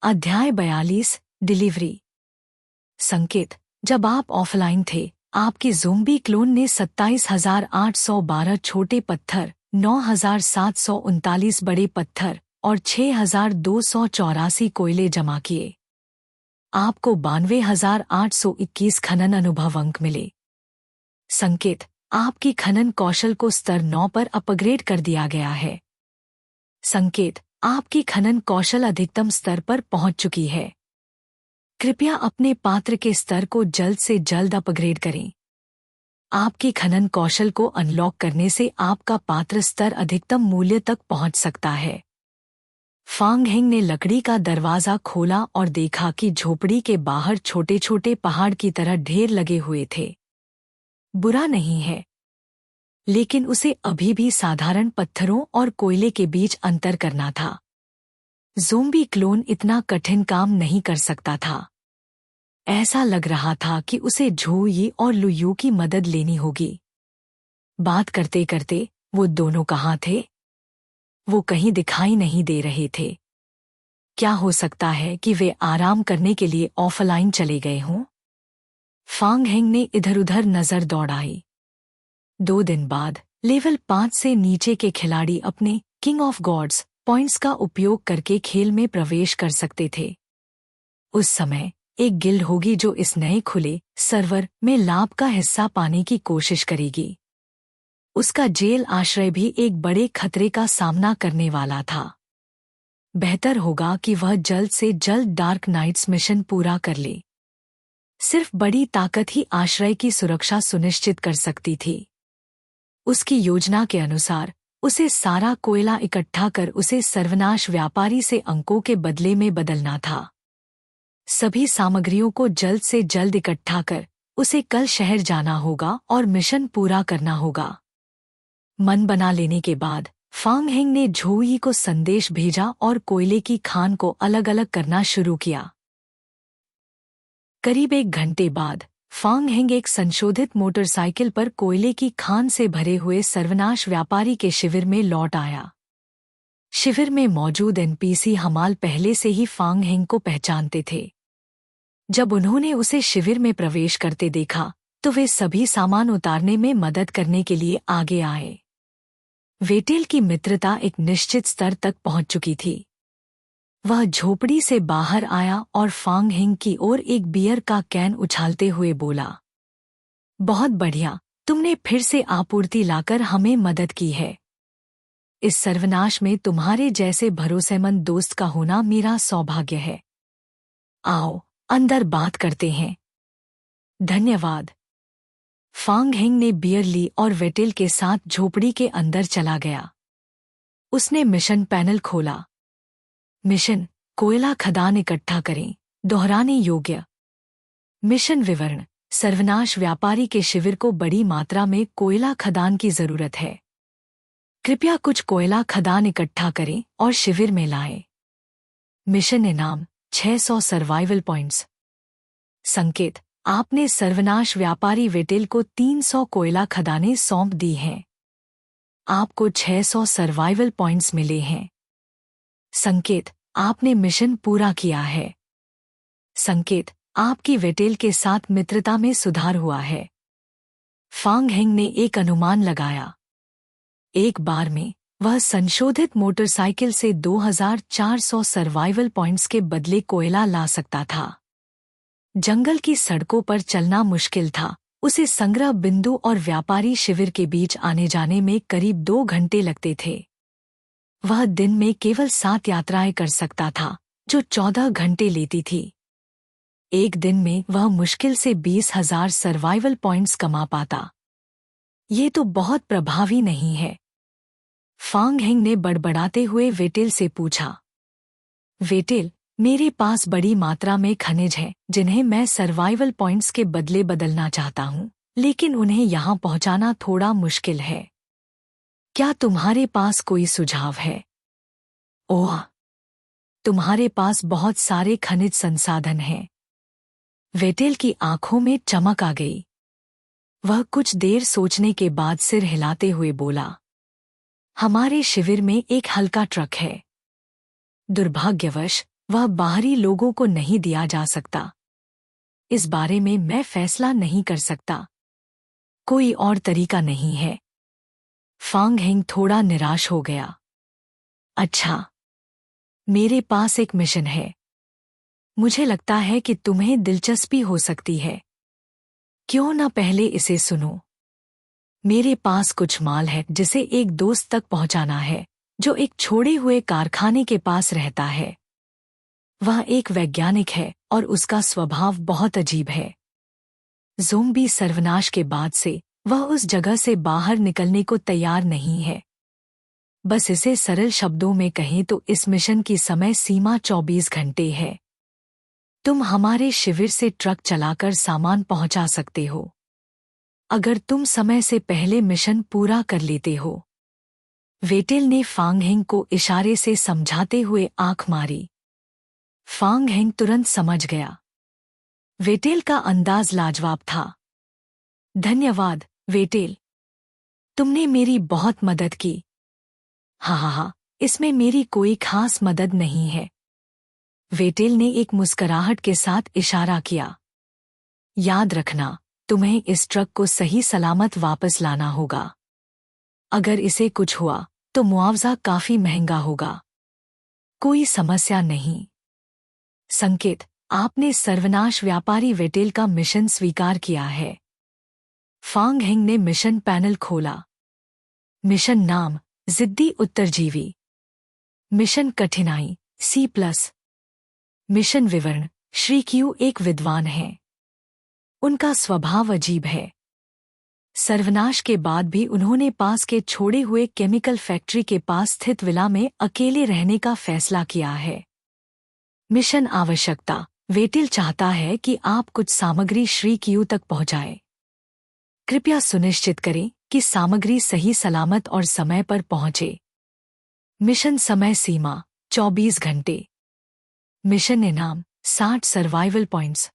अध्याय 42 डिलीवरी। संकेत, जब आप ऑफलाइन थे, आपकी ज़ोंबी क्लोन ने 27,812 छोटे पत्थर, 9,739 बड़े पत्थर और 6,284 कोयले जमा किए। आपको 92,821 खनन अनुभव अंक मिले। संकेत, आपकी खनन कौशल को स्तर 9 पर अपग्रेड कर दिया गया है। संकेत, आपकी खनन कौशल अधिकतम स्तर पर पहुंच चुकी है। कृपया अपने पात्र के स्तर को जल्द से जल्द अपग्रेड करें। आपकी खनन कौशल को अनलॉक करने से आपका पात्र स्तर अधिकतम मूल्य तक पहुंच सकता है। फांग हेंग ने लकड़ी का दरवाजा खोला और देखा कि झोपड़ी के बाहर छोटे छोटे पहाड़ की तरह ढेर लगे हुए थे। बुरा नहीं है, लेकिन उसे अभी भी साधारण पत्थरों और कोयले के बीच अंतर करना था। ज़ोंबी क्लोन इतना कठिन काम नहीं कर सकता था। ऐसा लग रहा था कि उसे झू यी और लुयू की मदद लेनी होगी। बात करते करते वो दोनों कहाँ थे? वो कहीं दिखाई नहीं दे रहे थे। क्या हो सकता है कि वे आराम करने के लिए ऑफलाइन चले गए हों? फांग हेंग ने इधर-उधर नजर दौड़ाई। 2 दिन बाद लेवल 5 से नीचे के खिलाड़ी अपने किंग ऑफ गॉड्स पॉइंट्स का उपयोग करके खेल में प्रवेश कर सकते थे। उस समय एक गिल्ड होगी जो इस नए खुले सर्वर में लाभ का हिस्सा पाने की कोशिश करेगी। उसका जेल आश्रय भी एक बड़े खतरे का सामना करने वाला था। बेहतर होगा कि वह जल्द से जल्द डार्क नाइट्स मिशन पूरा कर ले। सिर्फ बड़ी ताकत ही आश्रय की सुरक्षा सुनिश्चित कर सकती थी। उसकी योजना के अनुसार उसे सारा कोयला इकट्ठा कर उसे सर्वनाश व्यापारी से अंकों के बदले में बदलना था। सभी सामग्रियों को जल्द से जल्द इकट्ठा कर उसे कल शहर जाना होगा और मिशन पूरा करना होगा। मन बना लेने के बाद फांग हेंग ने झू यी को संदेश भेजा और कोयले की खान को अलग अलग करना शुरू किया। करीब 1 घंटे बाद फांग हेंग एक संशोधित मोटरसाइकिल पर कोयले की खान से भरे हुए सर्वनाश व्यापारी के शिविर में लौट आया। शिविर में मौजूद एनपीसी हमाल पहले से ही फांग हेंग को पहचानते थे। जब उन्होंने उसे शिविर में प्रवेश करते देखा तो वे सभी सामान उतारने में मदद करने के लिए आगे आए। वेटेल की मित्रता एक निश्चित स्तर तक पहुंच चुकी थी। वह झोपड़ी से बाहर आया और फांग हेंग की ओर एक बियर का कैन उछालते हुए बोला, बहुत बढ़िया, तुमने फिर से आपूर्ति लाकर हमें मदद की है। इस सर्वनाश में तुम्हारे जैसे भरोसेमंद दोस्त का होना मेरा सौभाग्य है। आओ, अंदर बात करते हैं। धन्यवाद। फांग हेंग ने बियर ली और वेटेल के साथ झोपड़ी के अंदर चला गया। उसने मिशन पैनल खोला। मिशन, कोयला खदान इकट्ठा करें, दोहराने योग्य। मिशन विवरण, सर्वनाश व्यापारी के शिविर को बड़ी मात्रा में कोयला खदान की जरूरत है। कृपया कुछ कोयला खदान इकट्ठा करें और शिविर में लाएं। मिशन इनाम 600 सर्वाइवल पॉइंट्स। संकेत, आपने सर्वनाश व्यापारी वेटेल को 300 कोयला खदानें सौंप दी हैं। आपको 600 सर्वाइवल पॉइंट्स मिले हैं। संकेत, आपने मिशन पूरा किया है। संकेत, आपकी वेटेल के साथ मित्रता में सुधार हुआ है। फांग हेंग ने एक अनुमान लगाया। एक बार में वह संशोधित मोटरसाइकिल से 2400 सर्वाइवल पॉइंट्स के बदले कोयला ला सकता था। जंगल की सड़कों पर चलना मुश्किल था। उसे संग्रह बिंदु और व्यापारी शिविर के बीच आने जाने में करीब 2 घंटे लगते थे। वह दिन में केवल 7 यात्राएं कर सकता था, जो 14 घंटे लेती थी। एक दिन में वह मुश्किल से 20,000 सर्वाइवल पॉइंट्स कमा पाता। ये तो बहुत प्रभावी नहीं है। फांग हेंग ने बड़बड़ाते हुए वेटेल से पूछा, वेटेल, मेरे पास बड़ी मात्रा में खनिज है जिन्हें मैं सर्वाइवल पॉइंट्स के बदले बदलना चाहता हूँ, लेकिन उन्हें यहाँ पहुँचाना थोड़ा मुश्किल है। क्या तुम्हारे पास कोई सुझाव है? ओह, तुम्हारे पास बहुत सारे खनिज संसाधन हैं। वेटेल की आंखों में चमक आ गई। वह कुछ देर सोचने के बाद सिर हिलाते हुए बोला, हमारे शिविर में एक हल्का ट्रक है। दुर्भाग्यवश वह बाहरी लोगों को नहीं दिया जा सकता। इस बारे में मैं फैसला नहीं कर सकता। कोई और तरीका नहीं है। फांग हेंग थोड़ा निराश हो गया। अच्छा, मेरे पास एक मिशन है। मुझे लगता है कि तुम्हें दिलचस्पी हो सकती है। क्यों न पहले इसे सुनो। मेरे पास कुछ माल है जिसे एक दोस्त तक पहुंचाना है, जो एक छोड़े हुए कारखाने के पास रहता है। वह एक वैज्ञानिक है और उसका स्वभाव बहुत अजीब है। ज़ोंबी सर्वनाश के बाद से वह उस जगह से बाहर निकलने को तैयार नहीं है। बस इसे सरल शब्दों में कहें तो इस मिशन की समय सीमा 24 घंटे है। तुम हमारे शिविर से ट्रक चलाकर सामान पहुंचा सकते हो, अगर तुम समय से पहले मिशन पूरा कर लेते हो। वेटेल ने फांग हेंग को इशारे से समझाते हुए आंख मारी। फांग हेंग तुरंत समझ गया। वेटेल का अंदाज लाजवाब था। धन्यवाद, वेटेल। तुमने मेरी बहुत मदद की। हाँ, इसमें मेरी कोई खास मदद नहीं है। वेटेल ने एक मुस्कुराहट के साथ इशारा किया। याद रखना, तुम्हें इस ट्रक को सही सलामत वापस लाना होगा। अगर इसे कुछ हुआ तो मुआवजा काफी महंगा होगा। कोई समस्या नहीं। संकेत, आपने सर्वनाश व्यापारी वेटेल का मिशन स्वीकार किया है। फांग हेंग ने मिशन पैनल खोला। मिशन नाम, जिद्दी उत्तरजीवी। मिशन कठिनाई, C+। मिशन विवरण, श्री क्यू एक विद्वान हैं। उनका स्वभाव अजीब है। सर्वनाश के बाद भी उन्होंने पास के छोड़े हुए केमिकल फैक्ट्री के पास स्थित विला में अकेले रहने का फैसला किया है। मिशन आवश्यकता, वेटेल चाहता है कि आप कुछ सामग्री श्री क्यू तक पहुंचाएं। कृपया सुनिश्चित करें कि सामग्री सही सलामत और समय पर पहुंचे। मिशन समय सीमा 24 घंटे। मिशन इनाम 60 सर्वाइवल पॉइंट्स।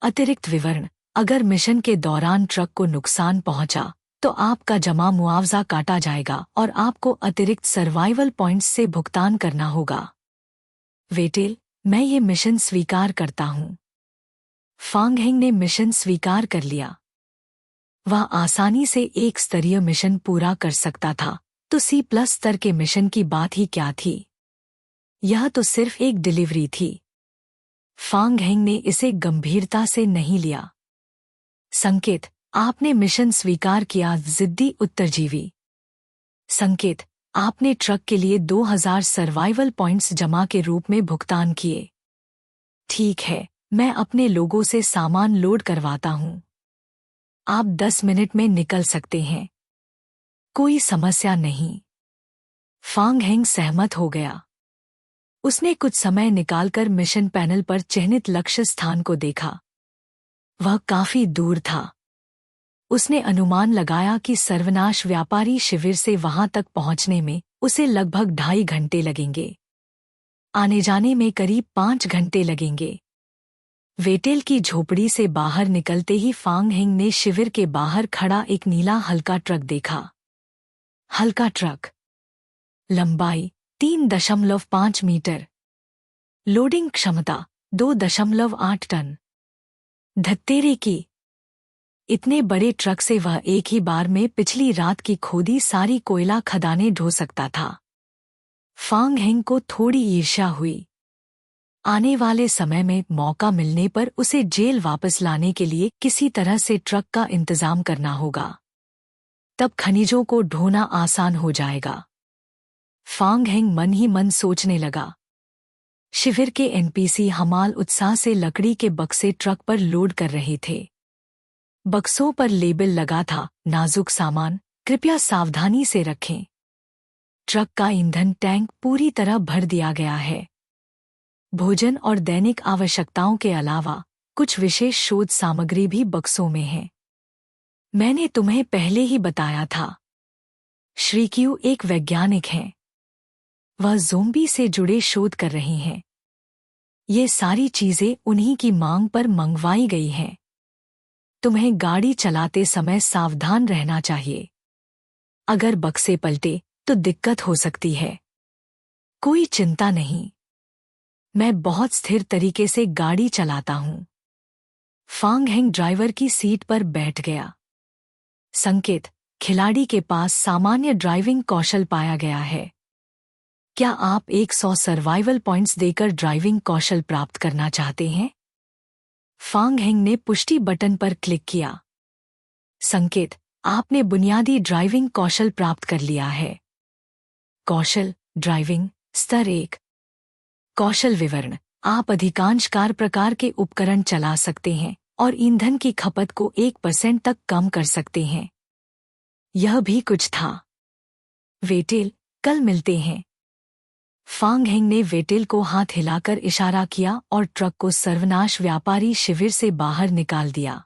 अतिरिक्त विवरण, अगर मिशन के दौरान ट्रक को नुकसान पहुंचा तो आपका जमा मुआवजा काटा जाएगा और आपको अतिरिक्त सर्वाइवल पॉइंट्स से भुगतान करना होगा। वेटेल, मैं ये मिशन स्वीकार करता हूँ। फांग हेंग ने मिशन स्वीकार कर लिया। वह आसानी से एक स्तरीय मिशन पूरा कर सकता था, तो C+ स्तर के मिशन की बात ही क्या थी। यह तो सिर्फ एक डिलीवरी थी। फांग हेंग ने इसे गंभीरता से नहीं लिया। संकेत, आपने मिशन स्वीकार किया, जिद्दी उत्तरजीवी। संकेत, आपने ट्रक के लिए 2000 सर्वाइवल पॉइंट्स जमा के रूप में भुगतान किए। ठीक है, मैं अपने लोगों से सामान लोड करवाता हूँ। आप 10 मिनट में निकल सकते हैं। कोई समस्या नहीं। फांग हेंग सहमत हो गया। उसने कुछ समय निकालकर मिशन पैनल पर चिह्नित लक्ष्य स्थान को देखा। वह काफी दूर था। उसने अनुमान लगाया कि सर्वनाश व्यापारी शिविर से वहां तक पहुंचने में उसे लगभग 2.5 घंटे लगेंगे। आने जाने में करीब 5 घंटे लगेंगे। वेटेल की झोपड़ी से बाहर निकलते ही फांग हेंग ने शिविर के बाहर खड़ा एक नीला हल्का ट्रक देखा। हल्का ट्रक, लंबाई 3.5 मीटर, लोडिंग क्षमता 2.8 टन। धत्तेरे की, इतने बड़े ट्रक से वह एक ही बार में पिछली रात की खोदी सारी कोयला खदानें ढो सकता था। फांग हेंग को थोड़ी ईर्ष्या हुई। आने वाले समय में मौका मिलने पर उसे जेल वापस लाने के लिए किसी तरह से ट्रक का इंतजाम करना होगा। तब खनिजों को ढोना आसान हो जाएगा। फांग हेंग मन ही मन सोचने लगा। शिविर के NPC हमाल उत्साह से लकड़ी के बक्से ट्रक पर लोड कर रहे थे। बक्सों पर लेबल लगा था, नाजुक सामान, कृपया सावधानी से रखें। ट्रक का ईंधन टैंक पूरी तरह भर दिया गया है। भोजन और दैनिक आवश्यकताओं के अलावा कुछ विशेष शोध सामग्री भी बक्सों में है। मैंने तुम्हें पहले ही बताया था। श्री क्यू एक वैज्ञानिक हैं। वह ज़ोंबी से जुड़े शोध कर रहे हैं। ये सारी चीजें उन्हीं की मांग पर मंगवाई गई हैं। तुम्हें गाड़ी चलाते समय सावधान रहना चाहिए। अगर बक्से पलटे तो दिक्कत हो सकती है। कोई चिंता नहीं। मैं बहुत स्थिर तरीके से गाड़ी चलाता हूँ। फांग हेंग ड्राइवर की सीट पर बैठ गया। संकेत, खिलाड़ी के पास सामान्य ड्राइविंग कौशल पाया गया है। क्या आप 100 सर्वाइवल पॉइंट्स देकर ड्राइविंग कौशल प्राप्त करना चाहते हैं? फांग हेंग ने पुष्टि बटन पर क्लिक किया। संकेत, आपने बुनियादी ड्राइविंग कौशल प्राप्त कर लिया है। कौशल, ड्राइविंग, स्तर 1। कौशल विवरण, आप अधिकांश कार प्रकार के उपकरण चला सकते हैं और ईंधन की खपत को 1% तक कम कर सकते हैं। यह भी कुछ था। वेटेल, कल मिलते हैं। फांग हेंग ने वेटेल को हाथ हिलाकर इशारा किया और ट्रक को सर्वनाश व्यापारी शिविर से बाहर निकाल दिया।